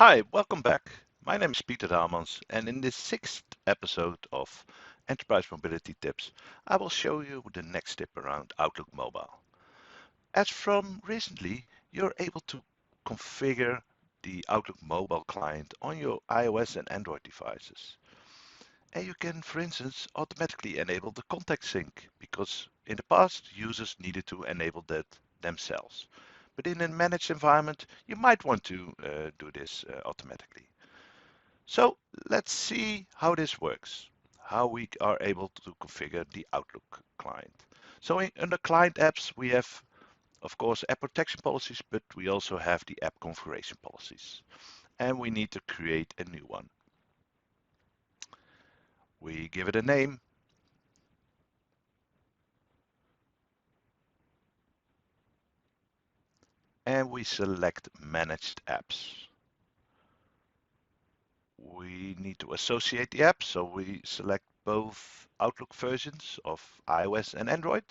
Hi, welcome back. My name is Peter Daalmans, and in this sixth episode of Enterprise Mobility Tips, I will show you the next tip around Outlook Mobile. As from recently, you're able to configure the Outlook Mobile client on your iOS and Android devices. And you can, for instance, automatically enable the contact sync because in the past, users needed to enable that themselves. But in a managed environment, you might want to do this automatically. So let's see how this works, how we are able to configure the Outlook client. So under client apps, we have, of course, app protection policies, but we also have the app configuration policies. And we need to create a new one. We give it a name. And we select managed apps. We need to associate the app, so we select both Outlook versions of iOS and Android.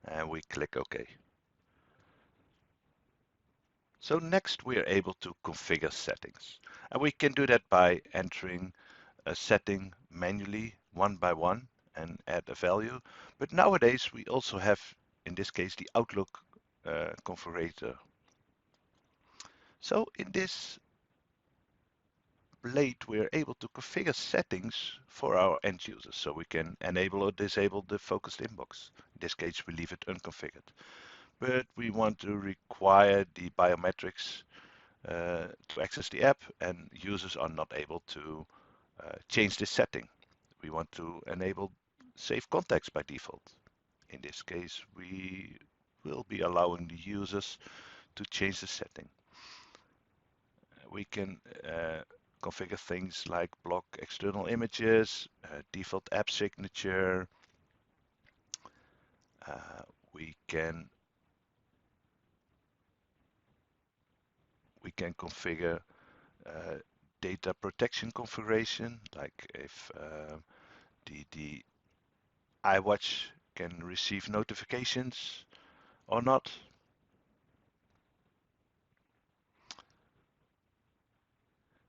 And we click OK. So next we are able to configure settings. And we can do that by entering a setting manually one by one and add a value. But nowadays we also have, in this case, the Outlook configurator. So in this blade we are able to configure settings for our end users. So we can enable or disable the focused inbox. In this case we leave it unconfigured. But we want to require the biometrics to access the app, and users are not able to change this setting. We want to enable save contacts by default. In this case, we will be allowing the users to change the setting. We can configure things like block external images, default app signature. Uh, we can configure uh, data protection configuration, like if the iWatch can receive notifications or not.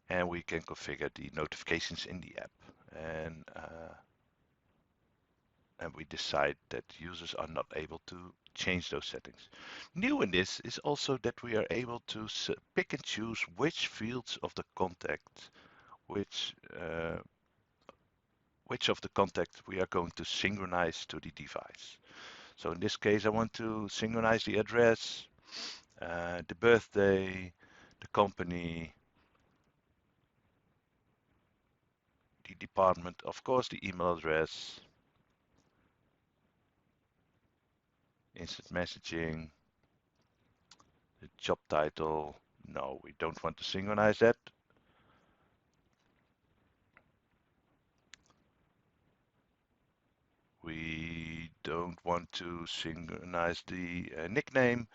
And we can configure the notifications in the app. And we decide that users are not able to change those settings. New in this is also that we are able to pick and choose which fields of the contact, which of the contact we are going to synchronize to the device. So in this case, I want to synchronize the address, the birthday, the company, the department, of course, the email address, instant messaging, the job title. No, we don't want to synchronize that. We don't want to synchronize the nickname,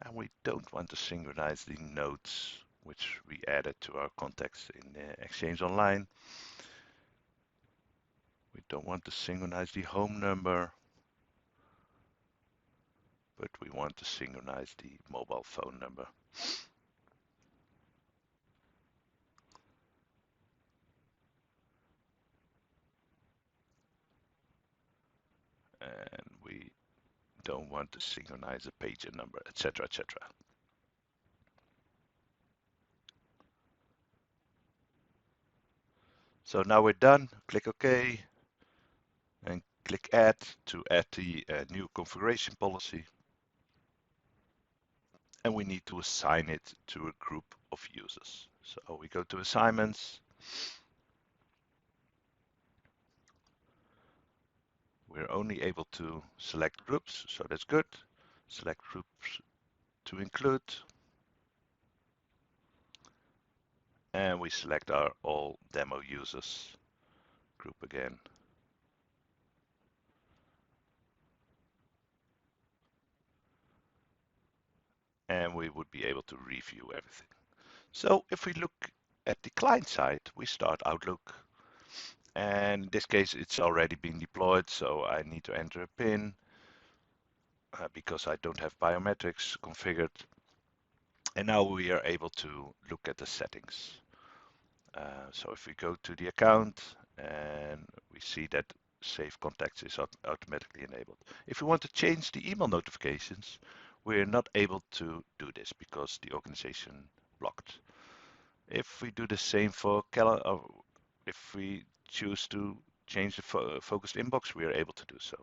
and we don't want to synchronize the notes which we added to our contacts in Exchange Online. We don't want to synchronize the home number, but we want to synchronize the mobile phone number. And we don't want to synchronize a pager number, etc., etc. So now we're done. Click OK and click Add to add the new configuration policy. And we need to assign it to a group of users. So we go to Assignments. We're only able to select groups, so that's good. Select groups to include. And we select our all demo users group again. And we would be able to review everything. So if we look at the client side, we start Outlook. And in this case, it's already been deployed, so I need to enter a PIN because I don't have biometrics configured. And now we are able to look at the settings. So if we go to the account and we see that Save Contacts is automatically enabled. If we want to change the email notifications, we're not able to do this because the organization blocked. If we do the same for calendar, if we choose to change the focused inbox, we are able to do so.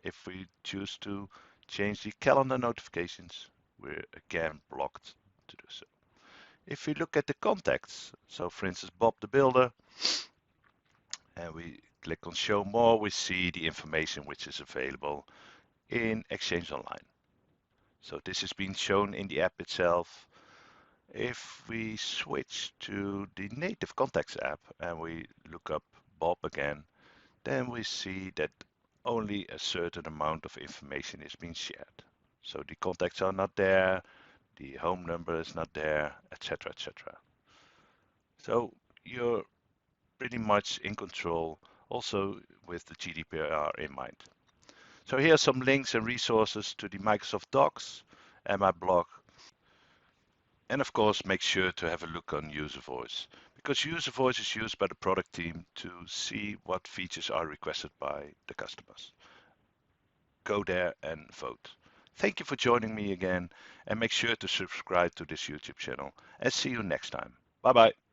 If we choose to change the calendar notifications, we're again blocked to do so. If we look at the contacts, so for instance, Bob the Builder, and we click on Show More, we see the information which is available in Exchange Online. So this is being shown in the app itself. If we switch to the native contacts app and we look up Bob again, then we see that only a certain amount of information is being shared. So the contacts are not there, the home number is not there, etc., etc. So you're pretty much in control, also with the GDPR in mind. So here are some links and resources to the Microsoft Docs and my blog. And of course, make sure to have a look on User Voice, because User Voice is used by the product team to see what features are requested by the customers. Go there and vote. Thank you for joining me again, and make sure to subscribe to this YouTube channel, and see you next time. Bye bye.